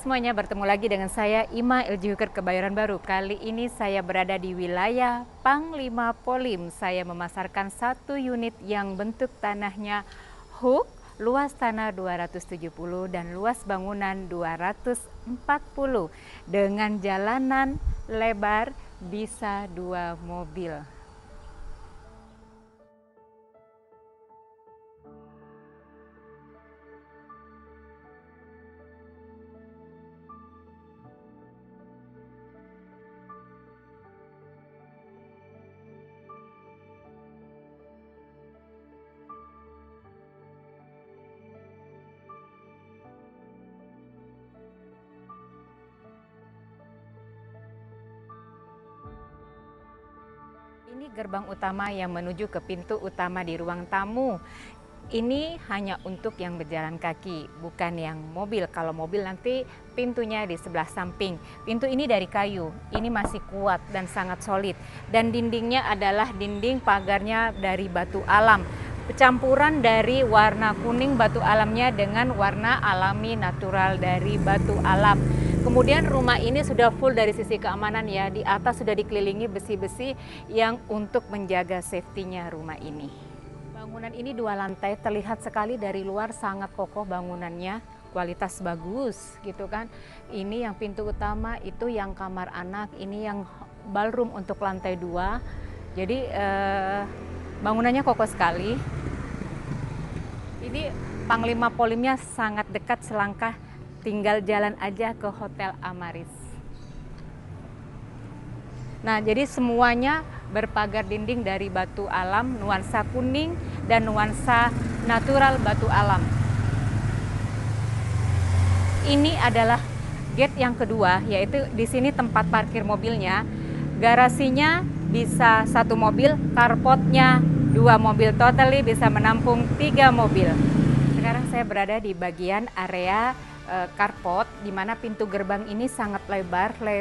semuanya, bertemu lagi dengan saya Ima LG Hooker Kebayoran Baru. Kali ini saya berada di wilayah Panglima Polim. Saya memasarkan satu unit yang bentuk tanahnya hook, luas tanah 270 dan luas bangunan 240 dengan jalanan lebar bisa 2 mobil. Ini gerbang utama yang menuju ke pintu utama di ruang tamu. Ini hanya untuk yang berjalan kaki, bukan yang mobil. Kalau mobil nanti pintunya di sebelah samping. Pintu ini dari kayu, ini masih kuat dan sangat solid. Dan dindingnya adalah dinding pagarnya dari batu alam. Campuran dari warna kuning batu alamnya dengan warna alami natural dari batu alam. Kemudian rumah ini sudah full dari sisi keamanan ya. Di atas sudah dikelilingi besi-besi yang untuk menjaga safety-nya rumah ini. Bangunan ini 2 lantai, terlihat sekali dari luar sangat kokoh bangunannya. Kualitas bagus gitu kan. Ini yang pintu utama, itu yang kamar anak, ini yang ballroom untuk lantai 2. Jadi bangunannya kokoh sekali. Ini Panglima Polimnya sangat dekat, selangkah tinggal jalan aja ke Hotel Amaris. Nah, jadi semuanya berpagar dinding dari batu alam, nuansa kuning dan nuansa natural batu alam. Ini adalah gate yang kedua, yaitu di sini tempat parkir mobilnya. Garasinya bisa 1 mobil, carportnya 2 mobil, totally bisa menampung 3 mobil. Sekarang saya berada di bagian area carport, di mana pintu gerbang ini sangat lebar 4.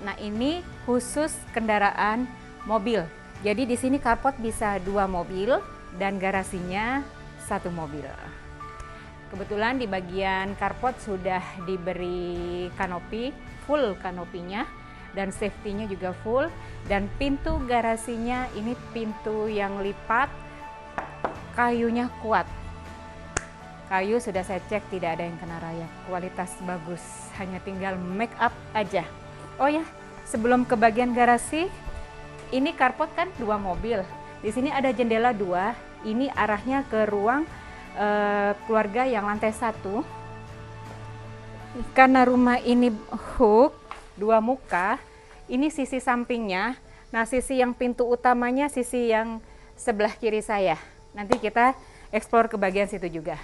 Nah, ini khusus kendaraan mobil. Jadi di sini carport bisa 2 mobil dan garasinya 1 mobil. Kebetulan di bagian carport sudah diberi kanopi, full kanopinya, dan safety-nya juga full. Dan pintu garasinya ini pintu yang lipat, kayunya kuat. Kayu sudah saya cek tidak ada yang kena rayap, kualitas bagus, hanya tinggal make up aja. Oh ya, sebelum ke bagian garasi, ini carport kan 2 mobil. Di sini ada jendela 2, ini arahnya ke ruang keluarga yang lantai 1. Karena rumah ini hook, 2 muka, ini sisi sampingnya. Nah, sisi yang pintu utamanya, sisi yang sebelah kiri saya. Nanti kita explore ke bagian situ juga.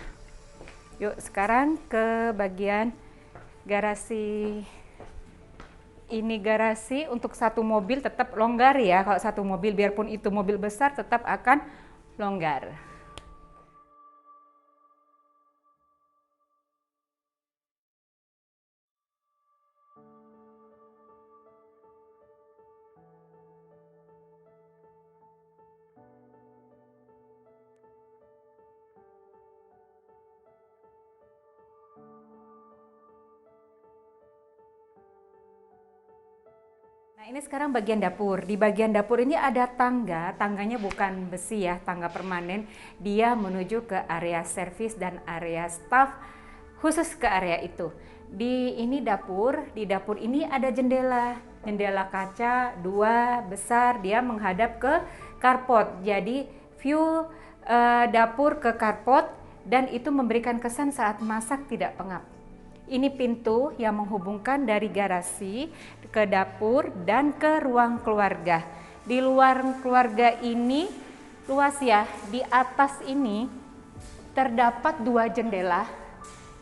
Yuk sekarang ke bagian garasi. Ini garasi untuk 1 mobil tetap longgar ya. Kalau 1 mobil, biarpun itu mobil besar, tetap akan longgar. Nah, ini sekarang bagian dapur. Di bagian dapur ini ada tangga, tangganya bukan besi ya, tangga permanen. Dia menuju ke area servis dan area staff khusus ke area itu. Di dapur ini ada jendela kaca 2 besar, dia menghadap ke carport. Jadi view dapur ke carport, dan itu memberikan kesan saat masak tidak pengap. Ini pintu yang menghubungkan dari garasi ke dapur dan ke ruang keluarga. Di luar keluarga ini luas ya. Di atas ini terdapat 2 jendela.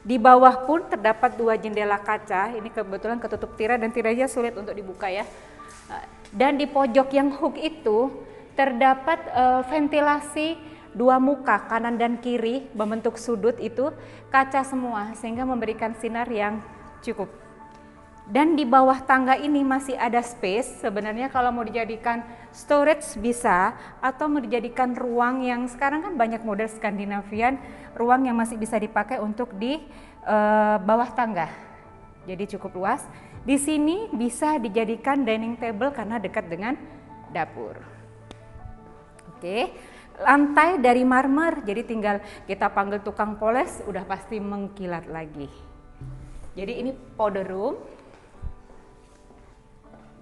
Di bawah pun terdapat 2 jendela kaca. Ini kebetulan ketutup tirai dan tirainya sulit untuk dibuka ya. Dan di pojok yang hook itu terdapat ventilasi 2 muka, kanan dan kiri, membentuk sudut itu kaca semua, sehingga memberikan sinar yang cukup. Dan di bawah tangga ini masih ada space. Sebenarnya kalau mau dijadikan storage bisa, atau menjadikan ruang yang sekarang kan banyak model Skandinavian, ruang yang masih bisa dipakai untuk di bawah tangga. Jadi cukup luas. Di sini bisa dijadikan dining table karena dekat dengan dapur. Oke, lantai dari marmer, jadi tinggal kita panggil tukang poles, udah pasti mengkilat lagi. Jadi ini powder room.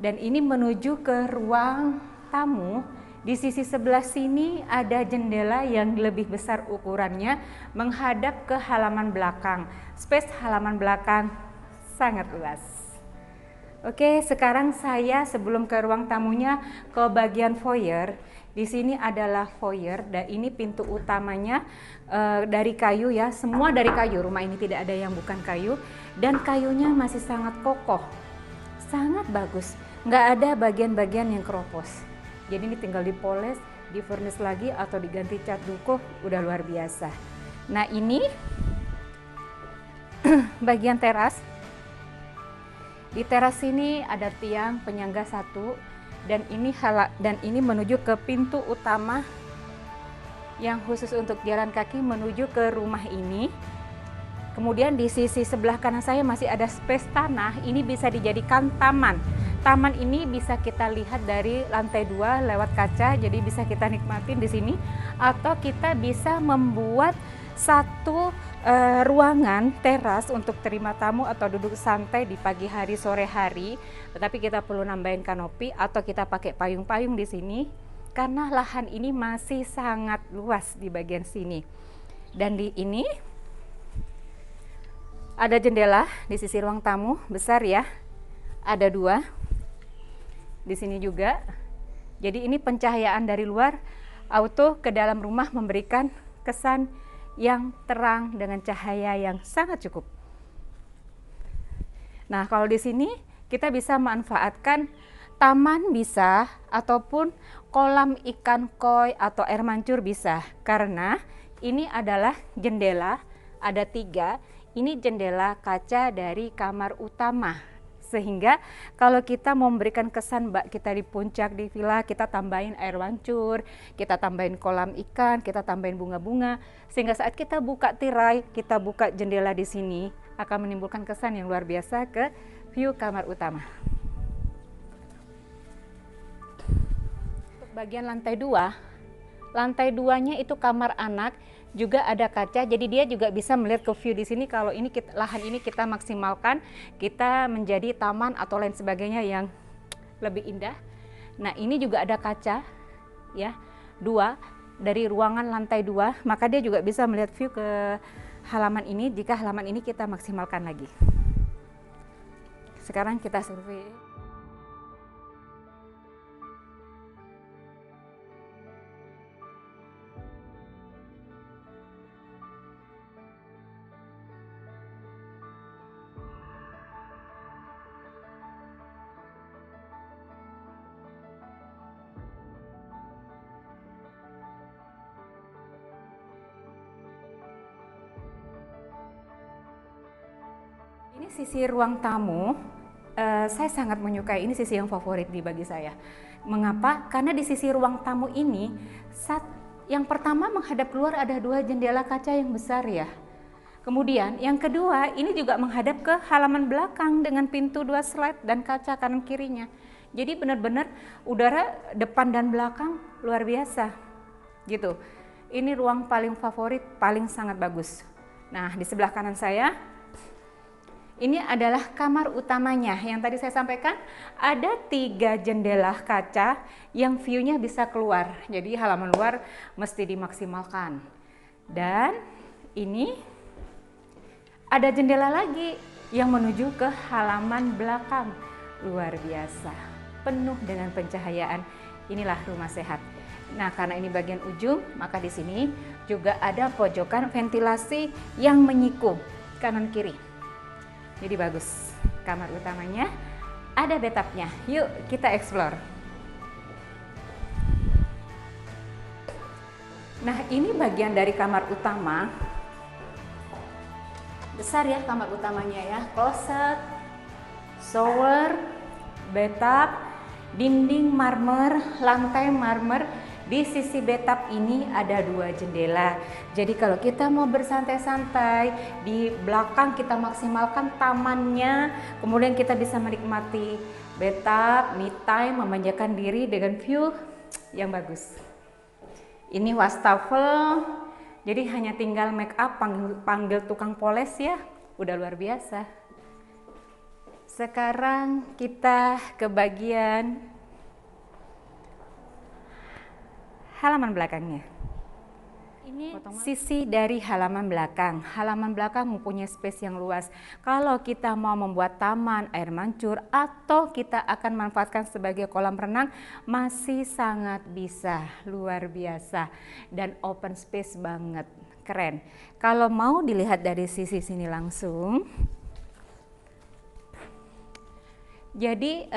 Dan ini menuju ke ruang tamu. Di sisi sebelah sini ada jendela yang lebih besar ukurannya menghadap ke halaman belakang. Space halaman belakang sangat luas. Oke, sekarang saya sebelum ke ruang tamunya ke bagian foyer. Di sini adalah foyer dan ini pintu utamanya dari kayu ya. Semua dari kayu. Rumah ini tidak ada yang bukan kayu dan kayunya masih sangat kokoh. Sangat bagus. Nggak ada bagian-bagian yang keropos. Jadi ini tinggal dipoles, di furnish lagi atau diganti cat dukuh, udah luar biasa. Nah ini bagian teras. Di teras ini ada tiang penyangga satu dan ini menuju ke pintu utama yang khusus untuk jalan kaki menuju ke rumah ini. Kemudian di sisi sebelah kanan saya masih ada space tanah, ini bisa dijadikan taman. Taman ini bisa kita lihat dari lantai 2 lewat kaca, jadi bisa kita nikmatin di sini. Atau kita bisa membuat satu ruangan teras untuk terima tamu atau duduk santai di pagi hari, sore hari. Tetapi kita perlu nambahin kanopi atau kita pakai payung-payung di sini. Karena lahan ini masih sangat luas di bagian sini. Dan di ini ada jendela di sisi ruang tamu, besar ya. Ada 2. Di sini juga. Jadi ini pencahayaan dari luar auto ke dalam rumah memberikan kesan yang terang dengan cahaya yang sangat cukup. Nah, kalau di sini kita bisa manfaatkan taman bisa ataupun kolam ikan koi atau air mancur bisa. Karena ini adalah jendela, ada 3. Ini jendela kaca dari kamar utama. Sehingga kalau kita mau memberikan kesan kita di puncak di villa, kita tambahin air mancur, kita tambahin kolam ikan, kita tambahin bunga-bunga, sehingga saat kita buka tirai, kita buka jendela di sini akan menimbulkan kesan yang luar biasa ke view kamar utama. Untuk bagian lantai 2, lantai 2-nya itu kamar anak. Juga ada kaca, jadi dia juga bisa melihat ke view di sini. Kalau ini lahan ini kita maksimalkan, kita menjadi taman atau lain sebagainya yang lebih indah. Nah ini juga ada kaca ya, 2 dari ruangan lantai 2, maka dia juga bisa melihat view ke halaman ini jika halaman ini kita maksimalkan lagi. Sekarang kita survei. Ini sisi ruang tamu, saya sangat menyukai, ini sisi yang favorit bagi saya. Mengapa? Karena di sisi ruang tamu ini, yang pertama menghadap keluar ada 2 jendela kaca yang besar ya. Kemudian yang kedua, ini juga menghadap ke halaman belakang dengan pintu 2 slide dan kaca kanan kirinya. Jadi benar-benar udara depan dan belakang luar biasa gitu. Ini ruang paling favorit, paling sangat bagus. Nah di sebelah kanan saya, ini adalah kamar utamanya. Yang tadi saya sampaikan ada 3 jendela kaca yang view-nya bisa keluar. Jadi halaman luar mesti dimaksimalkan. Dan ini ada jendela lagi yang menuju ke halaman belakang. Luar biasa, penuh dengan pencahayaan. Inilah rumah sehat. Nah, karena ini bagian ujung, maka di sini juga ada pojokan ventilasi yang menyiko kanan kiri. Jadi bagus. Kamar utamanya ada bathtubnya. Yuk kita explore. Nah ini bagian dari kamar utama. Besar ya kamar utamanya ya. Closet, shower, bathtub. Dinding marmer, lantai marmer. Di sisi bathtub ini ada 2 jendela. Jadi kalau kita mau bersantai-santai, di belakang kita maksimalkan tamannya, kemudian kita bisa menikmati bathtub, me time, memanjakan diri dengan view yang bagus. Ini wastafel, jadi hanya tinggal make up, panggil tukang poles ya, udah luar biasa. Sekarang kita ke bagian halaman belakangnya. Ini sisi dari halaman belakang. Halaman belakang mempunyai space yang luas. Kalau kita mau membuat taman, air mancur, atau kita akan manfaatkan sebagai kolam renang, masih sangat bisa, luar biasa. Dan open space banget, keren. Kalau mau dilihat dari sisi sini langsung, jadi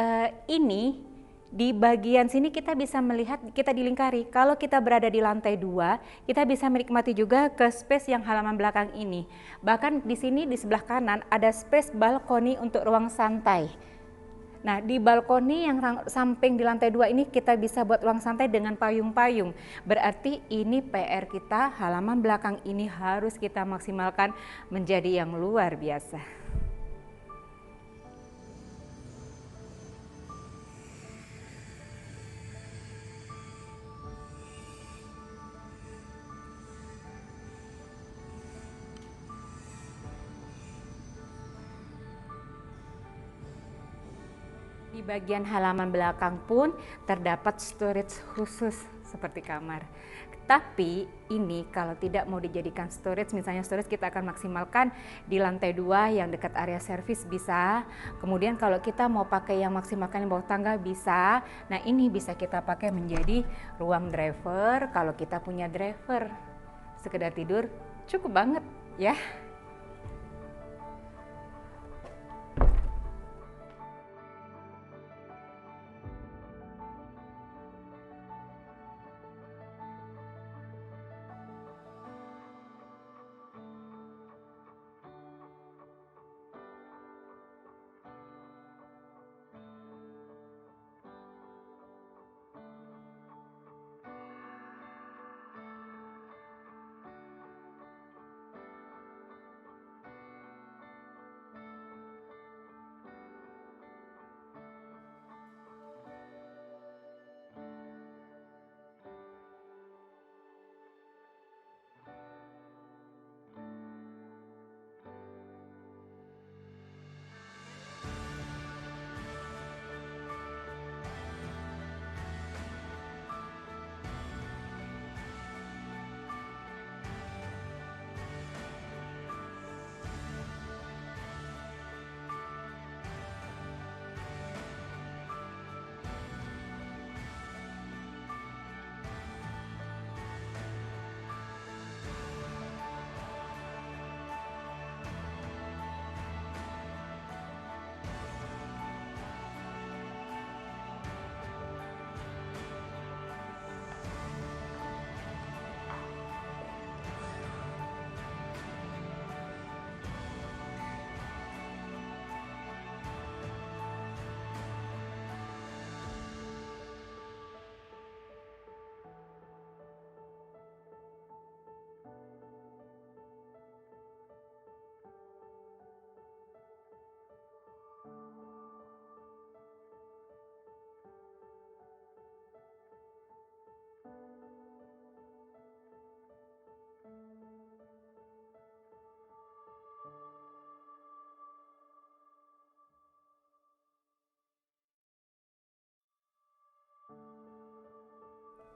ini di bagian sini kita bisa melihat, kita dilingkari. Kalau kita berada di lantai 2, kita bisa menikmati juga ke space yang halaman belakang ini. Bahkan di sini di sebelah kanan ada space balkoni untuk ruang santai. Nah, di balkoni yang samping di lantai 2 ini kita bisa buat ruang santai dengan payung-payung. Berarti ini PR kita, halaman belakang ini harus kita maksimalkan menjadi yang luar biasa. Di bagian halaman belakang pun terdapat storage khusus seperti kamar. Tapi ini kalau tidak mau dijadikan storage, misalnya storage kita akan maksimalkan di lantai 2 yang dekat area servis bisa. Kemudian kalau kita mau pakai yang maksimalkan di bawah tangga bisa. Nah, ini bisa kita pakai menjadi ruang driver kalau kita punya driver. Sekedar tidur cukup banget ya.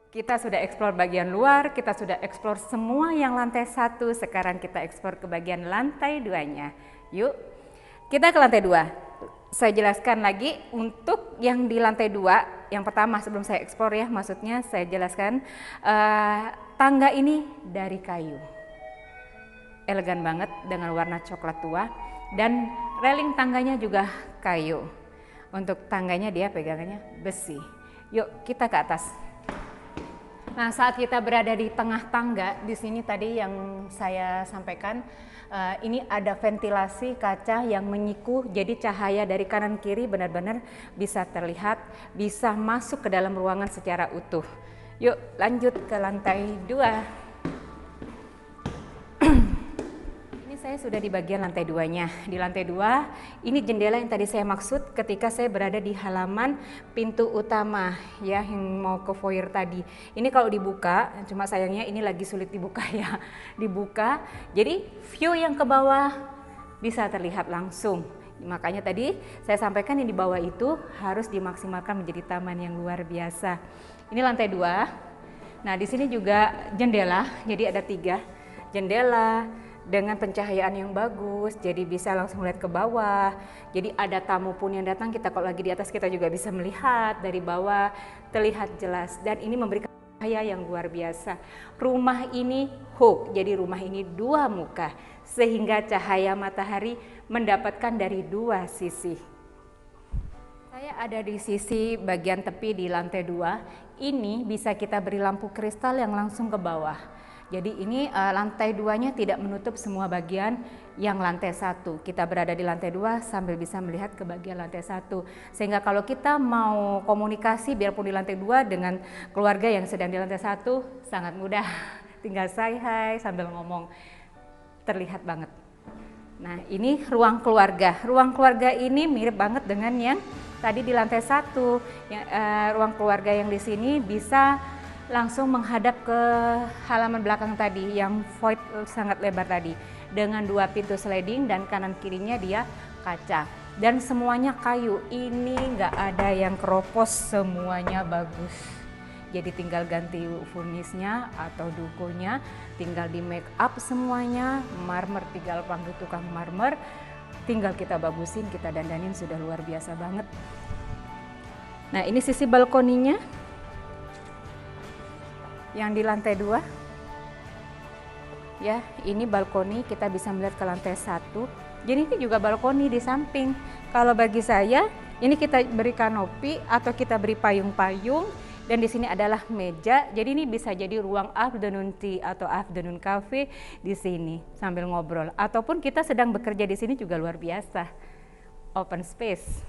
Kita sudah eksplor bagian luar, kita sudah eksplor semua yang lantai 1, sekarang kita eksplor ke bagian lantai 2-nya. Yuk, kita ke lantai 2. Saya jelaskan lagi untuk yang di lantai 2, yang pertama sebelum saya eksplor ya, maksudnya saya jelaskan tangga ini dari kayu. Elegan banget dengan warna coklat tua dan railing tangganya juga kayu. Untuk tangganya dia pegangannya besi. Yuk kita ke atas. Nah, saat kita berada di tengah tangga, di sini tadi yang saya sampaikan, ini ada ventilasi kaca yang menyiku, jadi cahaya dari kanan kiri benar-benar bisa terlihat, bisa masuk ke dalam ruangan secara utuh. Yuk lanjut ke lantai 2. Saya sudah di bagian lantai 2-nya. Di lantai 2, ini jendela yang tadi saya maksud ketika saya berada di halaman pintu utama ya, yang mau ke foyer tadi. Ini kalau dibuka, cuma sayangnya ini lagi sulit dibuka ya. Dibuka, jadi view yang ke bawah bisa terlihat langsung. Makanya tadi saya sampaikan yang di bawah itu harus dimaksimalkan menjadi taman yang luar biasa. Ini lantai 2. Nah, di sini juga jendela, jadi ada 3 jendela dengan pencahayaan yang bagus, jadi bisa langsung lihat ke bawah. Jadi ada tamu pun yang datang, kita kalau lagi di atas kita juga bisa melihat dari bawah, terlihat jelas. Dan ini memberikan cahaya yang luar biasa. Rumah ini hook, jadi rumah ini 2 muka, sehingga cahaya matahari mendapatkan dari 2 sisi. Saya ada di sisi bagian tepi di lantai 2. Ini bisa kita beri lampu kristal yang langsung ke bawah. Jadi ini lantai 2-nya tidak menutup semua bagian yang lantai 1. Kita berada di lantai 2 sambil bisa melihat ke bagian lantai 1. Sehingga kalau kita mau komunikasi biarpun di lantai 2 dengan keluarga yang sedang di lantai 1, sangat mudah. Tinggal say hi sambil ngomong. Terlihat banget. Nah, ini ruang keluarga. Ruang keluarga ini mirip banget dengan yang tadi di lantai 1. Ruang keluarga yang di sini bisa langsung menghadap ke halaman belakang tadi yang void sangat lebar tadi, dengan 2 pintu sliding dan kanan kirinya dia kaca dan semuanya kayu. Ini nggak ada yang keropos, semuanya bagus. Jadi tinggal ganti furnisnya atau dukonya, tinggal di make up semuanya, marmer tinggal panggil tukang marmer, tinggal kita bagusin, kita dandanin, sudah luar biasa banget. Nah, ini sisi balkoninya yang di lantai 2 ya, ini balkoni, kita bisa melihat ke lantai 1. Jadi ini juga balkoni di samping. Kalau bagi saya ini kita beri kanopi atau kita beri payung-payung, dan di sini adalah meja, jadi ini bisa jadi ruang afternoon tea atau afternoon cafe di sini sambil ngobrol, ataupun kita sedang bekerja di sini juga luar biasa, open space.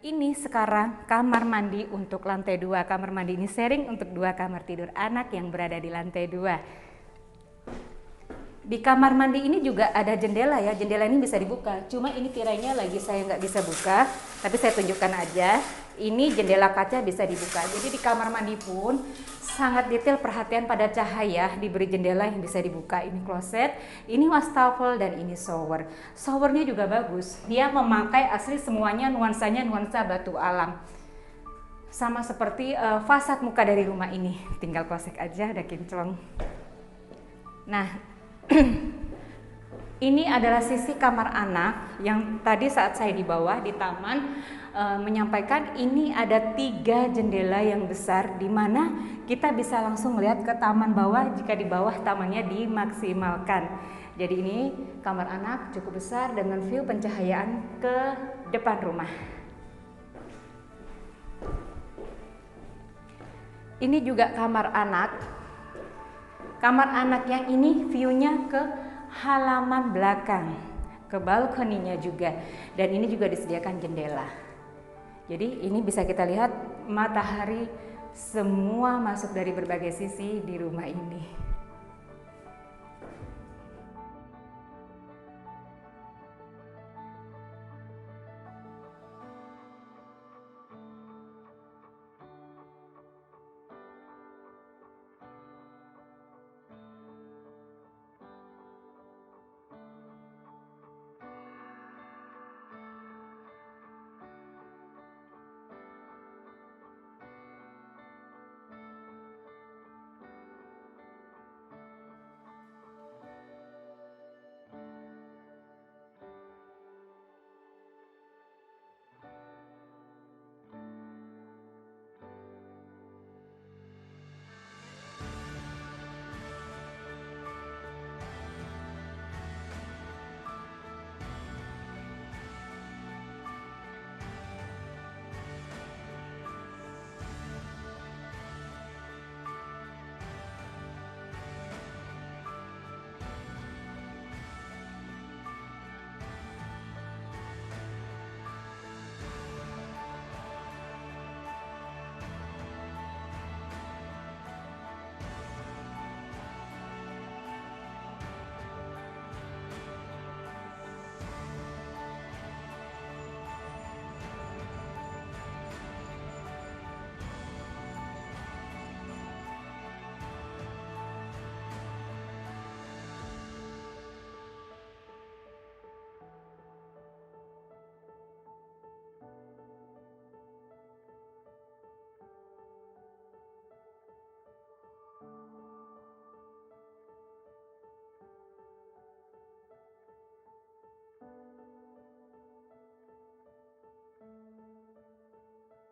Ini sekarang kamar mandi untuk lantai 2. Kamar mandi ini sharing untuk 2 kamar tidur anak yang berada di lantai 2. Di kamar mandi ini juga ada jendela ya, jendela ini bisa dibuka. Cuma ini tirainya lagi saya nggak bisa buka, tapi saya tunjukkan aja. Ini jendela kaca bisa dibuka. Jadi di kamar mandi pun sangat detail perhatian pada cahaya, diberi jendela yang bisa dibuka. Ini kloset, ini wastafel, dan ini shower. Showernya juga bagus. Dia memakai asli semuanya nuansanya nuansa batu alam. Sama seperti fasad muka dari rumah ini. Tinggal kosek aja, udah kinclong. Nah, ini adalah sisi kamar anak yang tadi saat saya di bawah di taman menyampaikan ini ada 3 jendela yang besar di mana kita bisa langsung melihat ke taman bawah jika di bawah tamannya dimaksimalkan. Jadi ini kamar anak cukup besar dengan view pencahayaan ke depan rumah. Ini juga kamar anak. Kamar anak yang ini view-nya ke halaman belakang, ke balkoninya juga, dan ini juga disediakan jendela. Jadi ini bisa kita lihat matahari semua masuk dari berbagai sisi di rumah ini.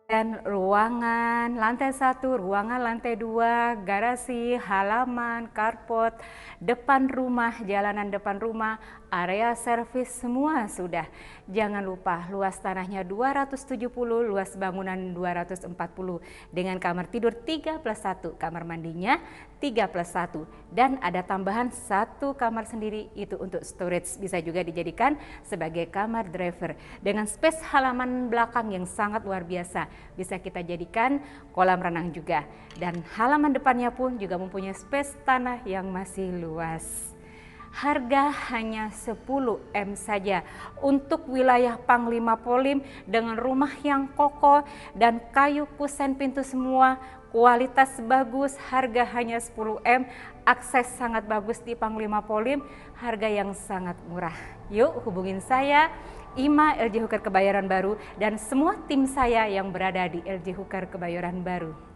Dan ruangan lantai 1, ruangan lantai 2, garasi, halaman, carport, depan rumah, jalanan depan rumah, area servis semua sudah. Jangan lupa luas tanahnya 270, luas bangunan 240 dengan kamar tidur 3+1, kamar mandinya 3+1 dan ada tambahan 1 kamar sendiri itu untuk storage, bisa juga dijadikan sebagai kamar driver dengan space halaman belakang yang sangat luar biasa. Bisa kita jadikan kolam renang juga dan halaman depannya pun juga mempunyai space tanah yang masih luas. Harga hanya 10 M saja untuk wilayah Panglima Polim dengan rumah yang kokoh dan kayu kusen pintu semua, kualitas bagus, harga hanya 10 M, akses sangat bagus di Panglima Polim, harga yang sangat murah. Yuk hubungin saya, Ima LJ Hooker Kebayoran Baru dan semua tim saya yang berada di LJ Hooker Kebayoran Baru.